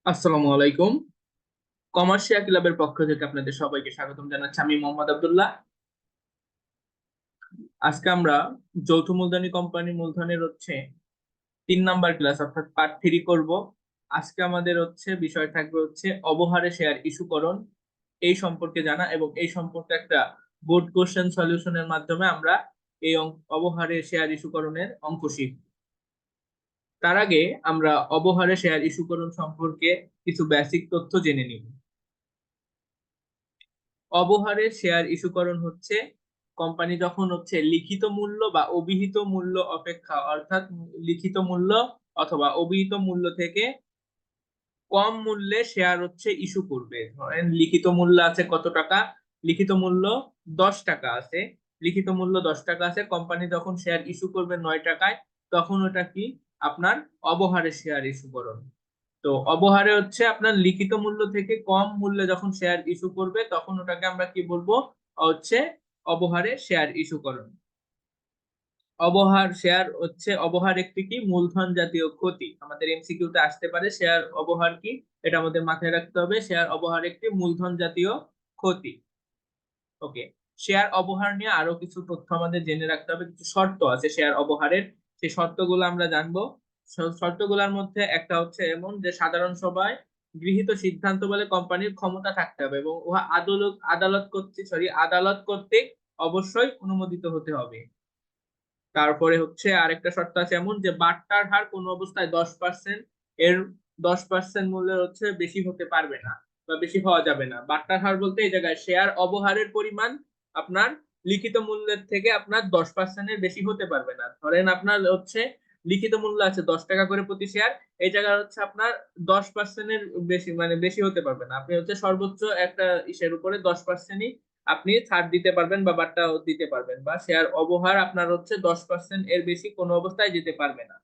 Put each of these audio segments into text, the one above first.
আসসালামু আলাইকুম। কমার্শিয়াল ক্লাবের পক্ষ থেকে আপনাদের সবাইকে স্বাগতম জানাচ্ছি। আমি মোহাম্মদ আব্দুল্লাহ। আজকে আমরা যৌথ মূলধনী কোম্পানি মূলধনের 3 নাম্বার ক্লাস অর্থাৎ পার্ট 3 করব। আজকে আমাদের বিষয় থাকবে অবহারে শেয়ার ইস্যুকরণ, এই সম্পর্কে জানা এবং এই সম্পর্কে একটা বোর্ড কোশ্চেন সলিউশনের মাধ্যমে আমরা এই অবহারে শেয়ার ইস্যুকরণের অঙ্ক শিখব। তার আগে আমরা অবহারে শেয়ার ইস্যুকরণ সম্পর্কে কিছু বেসিক তথ্য জেনে নিব। অবহারে শেয়ার ইস্যুকরণ কোম্পানি যখন লিখিত মূল্য বা অবিহিত মূল্য অপেক্ষা, অর্থাৎ লিখিত মূল্য অথবা অবিহিত মূল্য থেকে কম মূল্যে শেয়ার ইস্যু করবে। ধরেন লিখিত মূল্য আছে কত টাকা, লিখিত মূল্য 10 টাকা আছে, লিখিত মূল্য 10 টাকা আছে, কোম্পানি যখন শেয়ার ইস্যু করবে 9 টাকায়, তখন ওটা কি আপনার অবহারে শেয়ার ইস্যু করুন। তো অবহারে আপনার লিখিত মূল্য থেকে কম মূল্যে যখন শেয়ার ইস্যু করবে তখন ওটাকে আমরা কি বলবো, হচ্ছে অবহারে শেয়ার ইস্যু করুন। অবহার শেয়ার অবহার একটি কি মূলধন জাতীয় ক্ষতি, আমাদের এমসিকিউ তে আসতে পারে শেয়ার অবহার কি, এটা আমাদের মাথায় রাখতে হবে। শেয়ার অবহার একটি মূলধন জাতীয় ক্ষতি। ওকে, শেয়ার অবহার নিয়ে আরো কিছু তথ্য আমাদের জেনে রাখতে হবে, কিছু শর্ত আছে শেয়ার অবহারের, সেই শর্তগুলো আমরা জানবো। শর্তগুলোর মধ্যে একটা এমন যে সাধারণ সভায় গৃহীত সিদ্ধান্ত বলে কোম্পানির ক্ষমতা থাকতে হবে এবং উহা আদালত কর্তৃক অবশ্যই অনুমোদিত হতে হবে। তারপরে আরেকটা শর্ত আছে এমন যে বাট্টার হার কোনো অবস্থায় 10%, এর 10% মূল্যের বেশি হতে পারবে না বা বেশি হওয়া যাবে না। বাট্টার হার বলতে এই জায়গায় শেয়ার অবহারের পরিমাণ আপনার লিখিত মূল্যের থেকে আপনার 10%-এর বেশি হতে পারবে না। ধরেন আপনার লিখিত মূল্য আছে 10 টাকা করে প্রতি শেয়ার, এই জায়গায় আপনার 10%-এর বেশি, মানে বেশি হতে পারবে না। আপনি সর্বোচ্চ একটা ইসের উপরে 10%-ই আপনি ছাড় দিতে পারবেন বা বাট্টা দিতে পারবেন, বা শেয়ার অবহার আপনার 10% এর বেশি কোনো অবস্থায় যেতে পারবে না।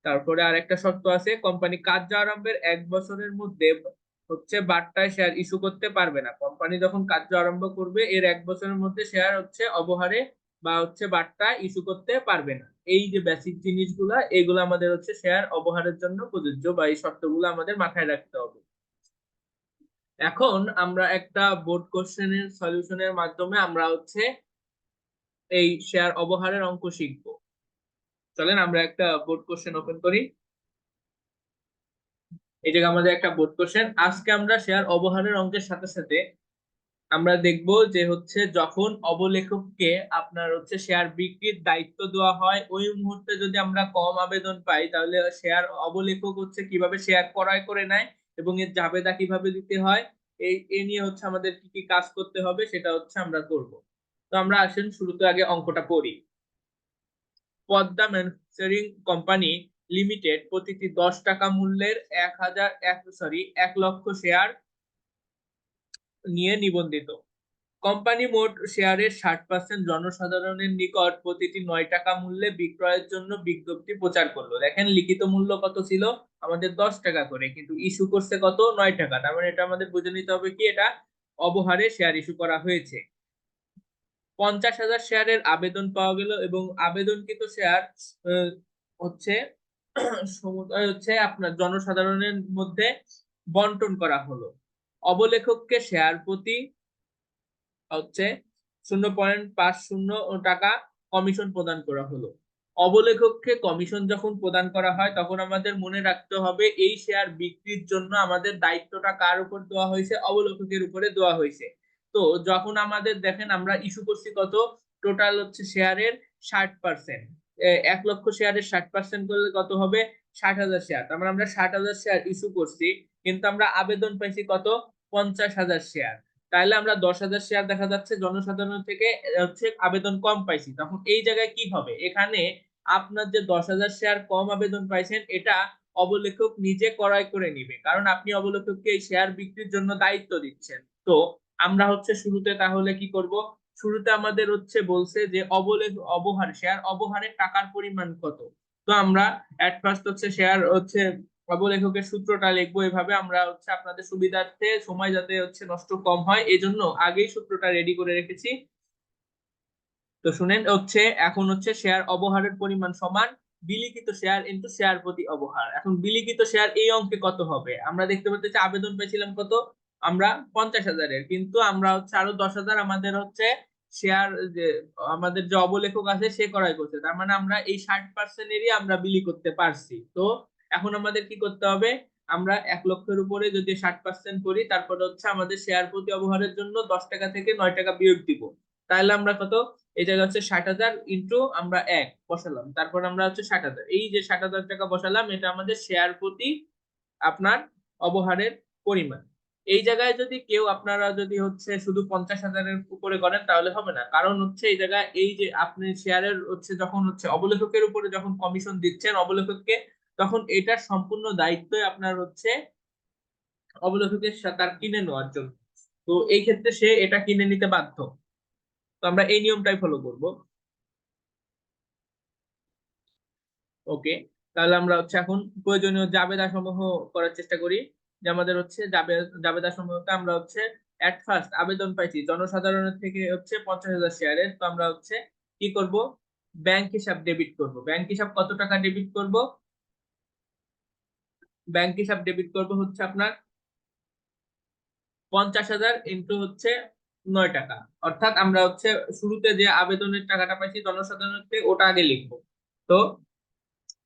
তারপরে আরেকটা শর্ত আছে, কোম্পানি কার্য আরম্ভের 1 বছরের মধ্যে বাট্টায় শেয়ার ইস্যু করতে পারবে না। কোম্পানি যখন কার্য আরম্ভ করবে এর 1 বছরের মধ্যে শেয়ার অবহারে বা বাট্টা ইস্যু করতে পারবে না। এই যে বেসিক জিনিসগুলা, এগুলো আমাদের শেয়ার অবহারের জন্য প্রযোজ্য, বা এই শর্তগুলো আমাদের মাথায় রাখতে হবে। এখন আমরা একটা বোর্ড কোশ্চেনের সলিউশনের মাধ্যমে আমরা এই শেয়ার অবহারের অঙ্ক শিখবো। চলেন আমরা একটা বোর্ড কোশ্চেন ওপেন করি। এই জায়গায় আমাদের একটা বোর্ড কোশ্চেন। আজকে আমরা শেয়ার অবহারের অঙ্কের সাথে সাথে আমরা দেখব যে যখন অবলেখককে আপনার শেয়ার বিক্রির দায়িত্ব দেওয়া হয়, ওই মুহূর্তে যদি আমরা কম আবেদন পাই তাহলে শেয়ার অবলেখক কিভাবে শেয়ার ক্রয় করে নেয় এবং এর জাবেদা কিভাবে দিতে হয়, এই নিয়ে আমাদের কি কি কাজ করতে হবে সেটা আমরা করব। তো আমরা আসেন শুরুতে আগে অঙ্কটা পড়ি। পদ্মা ম্যানুফ্যাকচারিং কোম্পানি লিমিটেড প্রতিটি 10 টাকা মূল্যের 1 লক্ষ শেয়ার নিয়ে নিবন্ধিত। কোম্পানি মোট শেয়ারের 60% জনসাধারণের নিকট প্রতিটি 9 টাকা মূল্যে বিক্রয়ের জন্য বিজ্ঞপ্তি প্রচার করলো। দেখেন লিখিত মূল্য কত ছিল আমাদের 10 টাকা করে, কিন্তু ইস্যু করছে কত 9 টাকা। তার মানে এটা আমাদের বুঝে নিতে হবে কি এটা অবহারে শেয়ার ইস্যু করা হয়েছে। 50,000 শেয়ারের আবেদন পাওয়া গেল এবং আবেদনকৃত শেয়ার আহ, হচ্ছে সমুদায় আপনার জনসাধারণের মধ্যে বন্টন করা হলো। অবলেখককে শেয়ার প্রতি হচ্ছে 0.50 টাকা কমিশন প্রদান করা হলো। অবলেখককে কমিশন যখন প্রদান করা হয় তখন আমাদের মনে রাখতে হবে এই শেয়ার বিক্রির জন্য আমাদের দায়িত্বটা কার উপর দেওয়া হয়েছে, অবলেখকের উপরে দেওয়া হয়েছে। তো যখন আমাদের দেখেন আমরা ইস্যু করছি কত, টোটাল শেয়ারের 60%, 1 লক্ষ শেয়ারের 60% করলে কত হবে 60,000 শেয়ার। তার মানে আমরা 60,000 শেয়ার ইস্যু করছি, কিন্তু আমরা আবেদন পাইছি কত 50,000 শেয়ার। তাহলে আমরা 10,000 শেয়ার দেখা যাচ্ছে জনসাধারণ থেকে আবেদন কম পাইছি। তখন এই জায়গায় কি হবে, এখানে আপনার যে 10,000 শেয়ার কম আবেদন পাইছেন এটা অবলেখক নিজে ক্রয় করে নিবে, কারণ আপনি অবলেখককে এই শেয়ার বিক্রির জন্য দায়িত্ব দিচ্ছেন। তো আমরা শুরুতে তাহলে কি করব, শুরুতে আমাদের বলছে যে অবহার শেয়ার অবহারের টাকার পরিমাণ কত। তো আমরা এট ফার্স্ট শেয়ার অবলেখকের সূত্রটা লিখবো এভাবে। আমরা আপনাদের সুবিধার্থে সময় যাতে নষ্ট কম হয় এই জন্য আগেই সূত্রটা রেডি করে রেখেছি। তো শুনেন এখন শেয়ার অবহারের পরিমাণ সমান বিলিখিত শেয়ার ইনটু শেয়ার প্রতি অবহার। এখন বিলিখিত শেয়ার এই অঙ্কে কত হবে? আমরা দেখতে পাচ্ছি আবেদন পেয়েছিলাম কত, আমরা 50,000-এর, কিন্তু আমরা হচ্ছে আরো 10,000 আমাদের হচ্ছে শেয়ার যে আমাদের যে অবলেখক আছে সে ক্রয় করছে, তার মানে আমরা এই 60%-এরই আমরা বিলি করতে পারছি। তো এখন আমাদের কি করতে হবে, আমরা 1 লক্ষের উপরে যদি 60% করি, তারপরে হচ্ছে আমাদের শেয়ার প্রতি অবহারের জন্য 10 টাকা থেকে 9 টাকা বিয়োগ দিব। তাহলে আমরা কত, এই জায়গা হচ্ছে 60,000 ইন্টু আমরা 1 বসালাম, তারপর আমরা হচ্ছে 60,000, এই যে 60,000 টাকা বসালাম এটা আমাদের শেয়ার প্রতি আপনার অবহারের পরিমাণ। এই জায়গায় যদি কেউ আপনারা যদি হচ্ছে শুধু 50,000-এর উপরে করেন তাহলে হবে না, কারণ হচ্ছে এই জায়গায় এই যে আপনি শেয়ারের হচ্ছে যখন হচ্ছে অবলেখকের উপরে যখন কমিশন দিচ্ছেন অবলেখককে, তখন এটার সম্পূর্ণ দায়িত্বই আপনার হচ্ছে অবলেখকের তার কিনে নেওয়ার জন্য। তো এই ক্ষেত্রে সে এটা কিনে নিতে বাধ্য। তো আমরা এই নিয়মটাই ফলো করব। ওকে, তাহলে আমরা হচ্ছে এখন প্রয়োজনীয় জাবেদা সমূহ করার চেষ্টা করি। যে আমাদের হচ্ছে জাবেদা সমূহকে আমরা হচ্ছে এট ফার্স্ট আবেদন পাইছি জনসাধারণের থেকে হচ্ছে 50,000 শেয়ারের, তো আমরা হচ্ছে কি করব, ব্যাংক হিসাব ডেবিট করব। ব্যাংক হিসাব কত টাকা ডেবিট করব? ব্যাংক হিসাব ডেবিট করব হচ্ছে আপনার 50,000 ইন্টু হচ্ছে 9 টাকা, অর্থাৎ আমরা হচ্ছে শুরুতে যে আবেদনের টাকাটা পাইছি জনসাধারণের থেকে ওটা আগে লিখবো। তো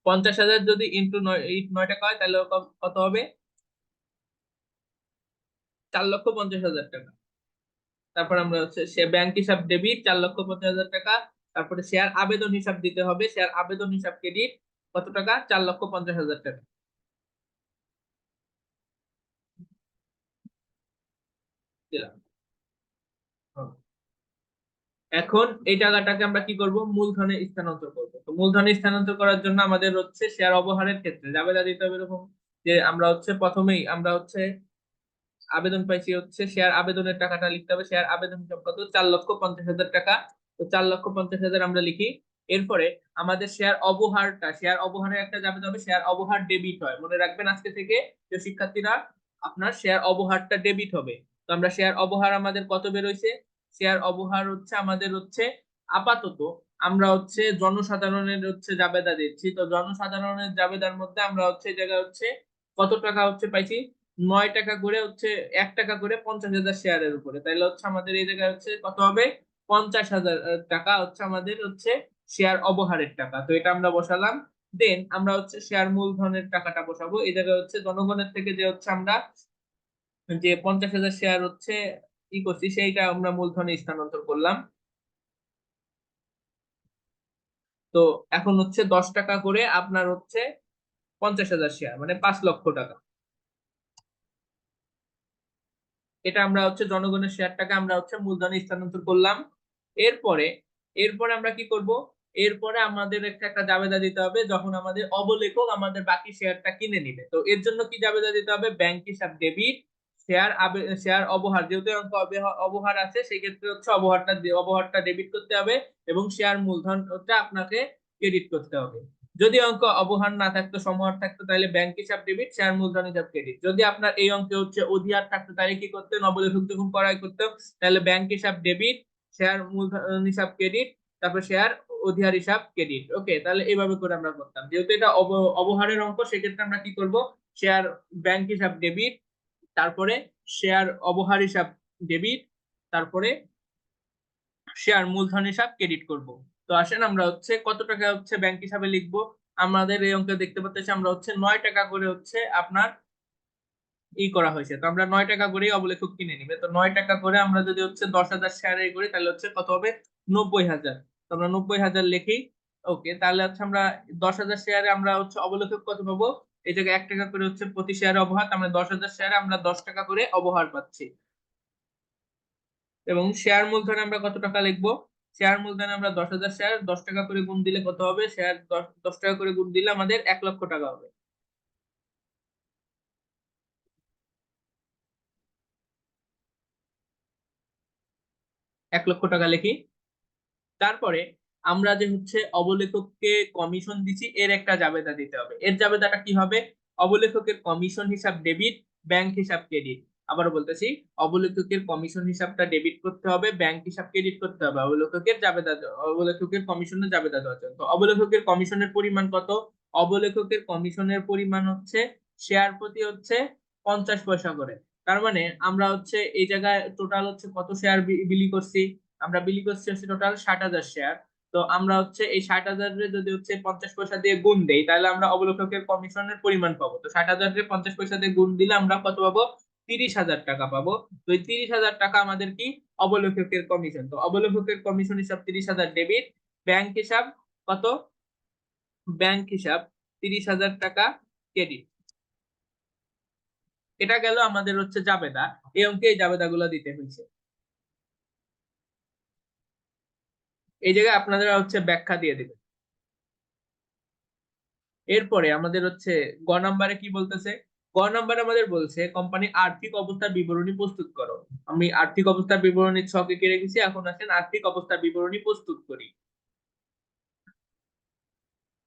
50,000 যদি ইন্টু 9 টাকা হয় তাহলে কত হবে? 4,50,000 টাকা। তারপর আমরা হচ্ছে সে ব্যাংক হিসাব ডেবিট 4,50,000 টাকা। তারপরে শেয়ার আবেদন হিসাব দিতে হবে, শেয়ার আবেদন হিসাব ক্রেডিট কত টাকা? 4,50,000 টাকা দিলাম। এখন এই টাকাটাকে আমরা কি করব, মূলধনে স্থানান্তর করব। তো মূলধনে স্থানান্তর করার জন্য আমাদের হচ্ছে শেয়ার অবহারের ক্ষেত্রে জাবেদা দিতে হবে এরকম, যে আমরা হচ্ছে প্রথমেই আমরা হচ্ছে আবেদন পাইছি হচ্ছে শেয়ার আবেদনের টাকাটা লিখতে হবে, শেয়ার আবেদন হিসাব কত? 4,50,000 টাকা। তো 4,50,000 আমরা লিখি। এরপরে আমাদের শেয়ার অবহারটা, শেয়ার অবহারের একটা জাবেদা হবে, শেয়ার অবহার ডেবিট হয়, মনে রাখবেন আজকে থেকে যে শিক্ষার্থীরা, আপনার শেয়ার অবহারটা ডেবিট হবে। তো আমরা শেয়ার অবহার আমাদের কত বের হইছে, শেয়ার অবহার হচ্ছে আমাদের হচ্ছে আপাতত আমরা হচ্ছে জনসাধারণের হচ্ছে জাবেদা দিচ্ছি, তো জনসাধারণের জাবেদার মধ্যে আমরা হচ্ছে এই জায়গায় হচ্ছে কত টাকা হচ্ছে পাইছি, 9 টাকা করে হচ্ছে 1 টাকা করে 50,000 শেয়ারের উপরে, তাহলে হচ্ছে আমাদের এই জায়গায় হচ্ছে কত হবে, 50,000 টাকা হচ্ছে আমাদের হচ্ছে শেয়ার অবহারের টাকা। তো এটা আমরা বসালাম। দেন আমরা হচ্ছে শেয়ার মূলধনের টাকাটা বসাবো, এই জায়গায় হচ্ছে জনগণের থেকে যে হচ্ছে আমরা যে 50,000 শেয়ার হচ্ছে ই করছি সেইটা আমরা মূলধনে স্থানান্তর করলাম। তো এখন হচ্ছে 10 টাকা করে আপনার হচ্ছে 50,000 শেয়ার মানে 5 লক্ষ টাকা। এটা আমরা হচ্ছে জনগণের শেয়ারটাকে আমরা হচ্ছে মূলধনে স্থানান্তর করলাম। এরপরে এরপরে আমরা কি করব, এরপরে আমাদের একটা একটা জাবেদা দিতে হবে যখন আমাদের অবলেখক আমাদের বাকি শেয়ারটা কিনে নিবে। তো এর জন্য কি জাবেদা দিতে হবে, ব্যাংক হিসাব ডেবিট, শেয়ার অবহার, যেহেতু অঙ্ক অবহার আছে সেই ক্ষেত্রে হচ্ছে অবহারটা ডেবিট করতে হবে, এবং শেয়ার মূলধনটা আপনাকে ক্রেডিট করতে হবে। যদি অঙ্ক অবহার না থাকতো, সমাহার থাকতো, তাহলে ব্যাংক হিসাব ডেবিট, শেয়ার মূলধন হিসাব ক্রেডিট। যদি আপনার এই অঙ্কে হচ্ছে অধিহার থাকতো তাহলে কি করতেন, অবলেখক যখন ক্রয় করতো তাহলে ব্যাংক হিসাব ডেবিট, শেয়ার মূলধন হিসাব ক্রেডিট, তারপর শেয়ার অধিহার হিসাব ক্রেডিট। ওকে, তাহলে এইভাবে করে আমরা করতাম। যেহেতু এটা অবহারের অঙ্ক সেক্ষেত্রে আমরা কি করব, শেয়ার ব্যাংক হিসাব ডেবিট, তারপরে শেয়ার অবহার হিসাব ডেবিট, তারপরে শেয়ার মূলধন হিসাব ক্রেডিট করব। তো আসেন আমরা হচ্ছে কত টাকা হচ্ছে ব্যাংক হিসাবে লিখবো। আমাদের এই অঙ্কে দেখতে পাচ্ছি আমরা হচ্ছে 9 টাকা করে হচ্ছে আপনার করা হয়েছে, তো আমরা 9 টাকা করেই অবলেখক কিনে নিবে। তো 9 টাকা করে আমরা যদি হচ্ছে 10,000 শেয়ারে করি তাহলে হচ্ছে কত হবে, 90,000। তো আমরা 90,000 লিখি। ওকে, তাহলে হচ্ছে আমরা 10,000 শেয়ারে আমরা হচ্ছে অবলেখক কত পাবো, এই জায়গায় 1 টাকা করে হচ্ছে প্রতি শেয়ারে অবহার, আমরা 10,000 শেয়ারে আমরা 10 টাকা করে অবহার পাচ্ছি। এবং শেয়ার মূলধনে আমরা কত টাকা লিখবো, শেয়ার মূলধনে আমরা 10,000 শেয়ার 10 টাকা করে গুণ দিলে কত হবে, শেয়ার 10 টাকা করে গুণ দিলে আমাদের 1 লক্ষ টাকা হবে। 1 লক্ষ টাকা লিখি। তারপরে আমরা যে হচ্ছে অবলেখককে কমিশন দিচ্ছি এর একটা জাবেদা দিতে হবে। এর জাবেদাটা কি হবে, অবলেখকের কমিশন হিসাব ডেবিট, ব্যাংক হিসাব ক্রেডিট। আবার বলতেছি, অবলেখকের কমিশন হিসাবটা ডেবিট করতে হবে, ব্যাংক হিসাব ক্রেডিট করতে হবে, অবলেখকের কমিশনের জাবেদা দেওয়ার জন্য। তো অবলেখকের কমিশনের পরিমাণ কত? অবলেখকের কমিশনের পরিমাণ হচ্ছে শেয়ার প্রতি হচ্ছে 50 পয়সা করে। তার মানে আমরা হচ্ছে এই জায়গায় টোটাল হচ্ছে কত শেয়ার বিলি করছি? আমরা বিলি করছি হচ্ছে টোটাল 60,000 শেয়ার। তো আমরা হচ্ছে এই 60,000 যদি হচ্ছে 50 পয়সা দিয়ে গুণ দেই, তাহলে আমরা অবলেখকের কমিশনের পরিমাণ পাবো। তো 60,000 50 পয়সা দিয়ে গুণ দিলে আমরা কত পাবো? 30,000 টাকা পাবো। তো এই 30,000 টাকা আমাদের কি? অবলেখকের কমিশন। তো অবলেখকের কমিশন হিসাব 30,000 ডেবিট, ব্যাংক হিসাব কত? ব্যাংক হিসাব 30,000 টাকা ক্রেডিট। এটা গেল আমাদের হচ্ছে জাবেদা। এই অঙ্কে এই জাবেদা গুলো দিতে হয়েছে। এই জায়গায় আপনারা হচ্ছে ব্যাখ্যা দিয়ে দিবেন। এরপরে আমাদের হচ্ছে গ নাম্বারে কি বলতেছে? গ নাম্বারে আমাদের বলছে কোম্পানির আর্থিক অবস্থার বিবরণী প্রস্তুত করো। আমি আর্থিক অবস্থার বিবরণী ছকে এঁকে রেখেছি, এখন আসেন আর্থিক অবস্থার বিবরণী প্রস্তুত করি।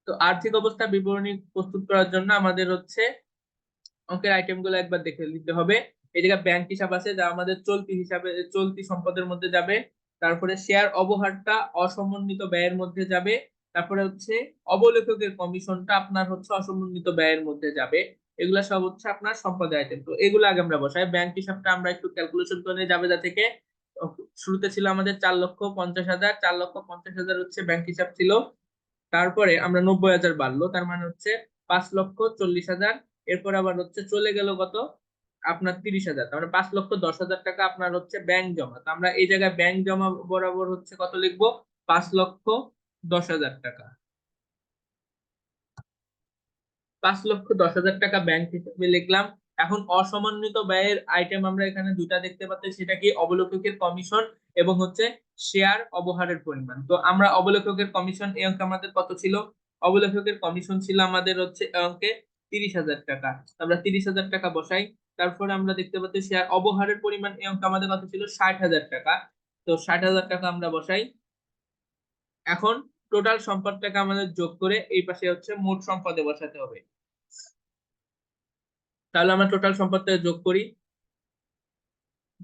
তো আর্থিক অবস্থার বিবরণী প্রস্তুত করার জন্য আমাদের হচ্ছে অঙ্কের আইটেম গুলো একবার দেখে নিতে হবে। এই জায়গায় ব্যাংক হিসাব আছে, যা আমাদের চলতি হিসাবে চলতি সম্পদের মধ্যে যাবে। তারপরে শেয়ার অবহারটা অসমন্বিত ব্যয়ের মধ্যে যাবে। তারপরে হচ্ছে অবলেখকের কমিশনটা আপনার হচ্ছে অসমন্বিত ব্যয়ের মধ্যে যাবে। এগুলা সব হচ্ছে আপনার সম্পদের আইটেম। তো এগুলো আগে আমরা বসাই। ব্যাংক হিসাবটা আমরা একটু ক্যালকুলেশন করে নিয়ে যাবে, যা থেকে শুরুতে ছিল আমাদের 4,50,000, 4,50,000 হচ্ছে ব্যাংক হিসাব ছিল। তারপরে আমরা 90,000 বাড়লো, তার মানে হচ্ছে 5,40,000। এরপর আবার হচ্ছে চলে গেল কত? আপনার 30,000। তার মানে 5,10,000 টাকা আপনার হচ্ছে ব্যাংক জমা। তো আমরা এই জায়গায় ব্যাংক জমা বরাবর হচ্ছে কত লিখবো? 5,10,000 টাকা। 5,10,000 টাকা ব্যাংক হিসেবে লিখলাম। এখন অসমন্বিত ব্যয়ের আইটেম আমরা এখানে দুটা দেখতে পাচ্ছি, সেটা কি? অবলেখকের কমিশন এবং হচ্ছে শেয়ার অবহারের পরিমাণ। তো আমরা অবলেখকের কমিশন এই অঙ্কে আমাদের কত ছিল? অবলেখকের কমিশন ছিল আমাদের হচ্ছে এই অঙ্কে 30,000 টাকা। আমরা 30,000 টাকা বসাই। তারপরে আমরা দেখতে পাচ্ছি শেয়ার অবহারের পরিমাণ এই অঙ্কে আমাদের কত ছিল? 60,000 টাকা। তো 60,000 টাকা আমরা বসাই। এখন টোটাল সম্পদটাকে আমাদের যোগ করে এই পাশে হচ্ছে মোট সম্পদে বসাতে হবে। তাহলে আমরা টোটাল সম্পদটা যোগ করি,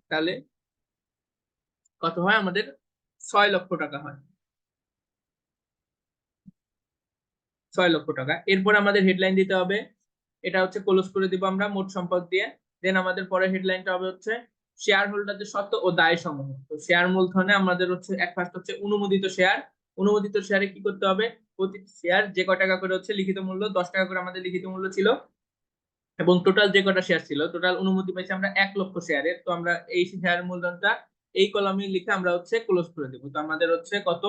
তাহলে কত হয় আমাদের? 6,00,000 টাকা হয়। 6,00,000 টাকা। এরপর আমাদের হেডলাইন দিতে হবে। এটা হচ্ছে ক্লোজ করে দিব আমরা মোট সম্পদ দিয়ে। দেন আমাদের পরের হেডলাইনটা হবে হচ্ছে শেয়ার হোল্ডারদের শর্ত ও দায় সমূহ। তো শেয়ার মূলধনে আমাদের হচ্ছে এক ফার্স্ট হচ্ছে অনুমোদিত শেয়ার। অনুমোদিত শেয়ারে কি করতে হবে? প্রতি শেয়ার যে কয় টাকা করে হচ্ছে লিখিত মূল্য, 10 টাকা করে আমাদের লিখিত মূল্য ছিল। এবং টোটাল যে কটা শেয়ার ছিল, টোটাল অনুমতি পাইছি আমরা 1,00,000 শেয়ারের। তো আমরা এই শেয়ার মূলধনটা এই কলামে লিখে আমরা হচ্ছে ক্লোজ করে দেবো। তো আমাদের হচ্ছে কত?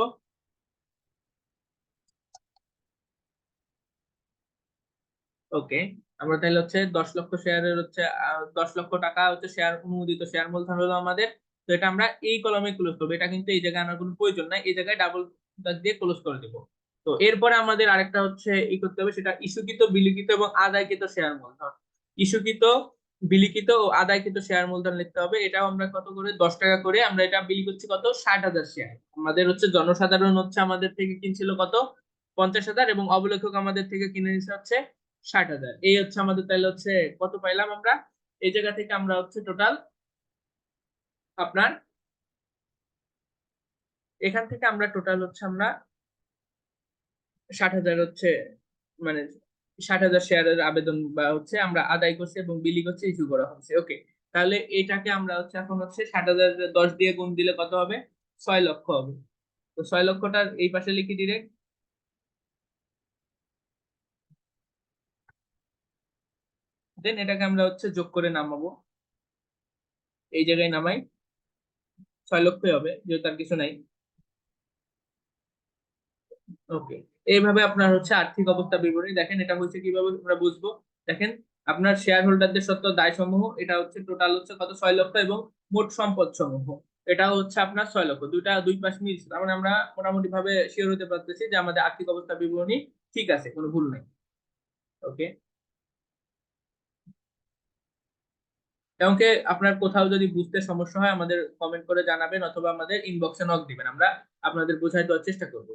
ওকে, আমরা তাহলে হচ্ছে 10,00,000 শেয়ারের হচ্ছে 10,00,000 টাকা হচ্ছে শেয়ার অনুমোদিত শেয়ার মূলধন হলো আমাদের। তো এটা আমরা এই কলমে ক্লোজ করবো। এটা কিন্তু এই জায়গায় আনার কোনো প্রয়োজন নাই, এই জায়গায় ডাবল দিয়ে ক্লোজ করে দেবো। তো এরপরে আমাদের আরেকটা হচ্ছে ই করতে হবে, সেটা ইস্যুকৃত, বিলিখিত এবং আদায়কৃত শেয়ার মূলধন। ইস্যুকৃত, বিলিখিত ও আদায়কৃত শেয়ার মূলধন লিখতে হবে। এটাও আমরা কত করে? 10 টাকা করে। আমরা এটা বিলি করছি কত? 60,000 শেয়ার। আমাদের হচ্ছে জনসাধারণ হচ্ছে আমাদের থেকে কিনছিল কত? 50,000, এবং অবলেখক আমাদের থেকে কিনে নিচ্ছে হচ্ছে 60,000। এই হচ্ছে আমাদের, তাহলে হচ্ছে কত পাইলাম আমরা? এই জায়গা থেকে আমরা হচ্ছে টোটাল আপনার এখান থেকে আমরা টোটাল হচ্ছে আমরা 60,000 হচ্ছে মানে 60,000 শেয়ারের আবেদন বা হচ্ছে আমরা আদায় করছি এবং বিলি করছি, ইস্যু করা হচ্ছে। ওকে, তাহলে এটাকে আমরা হচ্ছে এখন হচ্ছে 60,000 10 দিয়ে গুণ দিলে কত হবে? 6,00,000 হবে। তো 6,00,000টা এই পাশে লিখি ডিরেক্ট। দেন এটাকে আমরা হচ্ছে যোগ করে নামাবো। এই জায়গায় নামাই, 6,00,000 হবে যেহেতু আর কিছু নাই। ওকে, এইভাবে আপনার হচ্ছে আর্থিক অবস্থা বিবরণী। দেখেন এটা হচ্ছে কিভাবে আমরা বুঝবো। দেখেন আপনার শেয়ার হোল্ডারদের সত্ত্ব দায় সমূহ, এটা হচ্ছে টোটাল হচ্ছে কত? 6,00,000। এবং মোট সম্পদ সমূহ, এটা হচ্ছে আপনার 6,00,000। দুই পাশ মিলছে, তার মানে আমরা মোটামুটি ভাবে শিওর হতে পারতেছি যে আমাদের আর্থিক অবস্থা বিবরণী ঠিক আছে, কোনো ভুল নাই। ওকে, এমনকি আপনার কোথাও যদি বুঝতে সমস্যা হয় আমাদের কমেন্ট করে জানাবেন, অথবা আমাদের ইনবক্সে নক দিবেন, আমরা আপনাদের বোঝায় দেওয়ার চেষ্টা করব।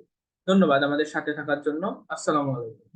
ধন্যবাদ আমাদের সাথে থাকার জন্য। আসসালামু আলাইকুম।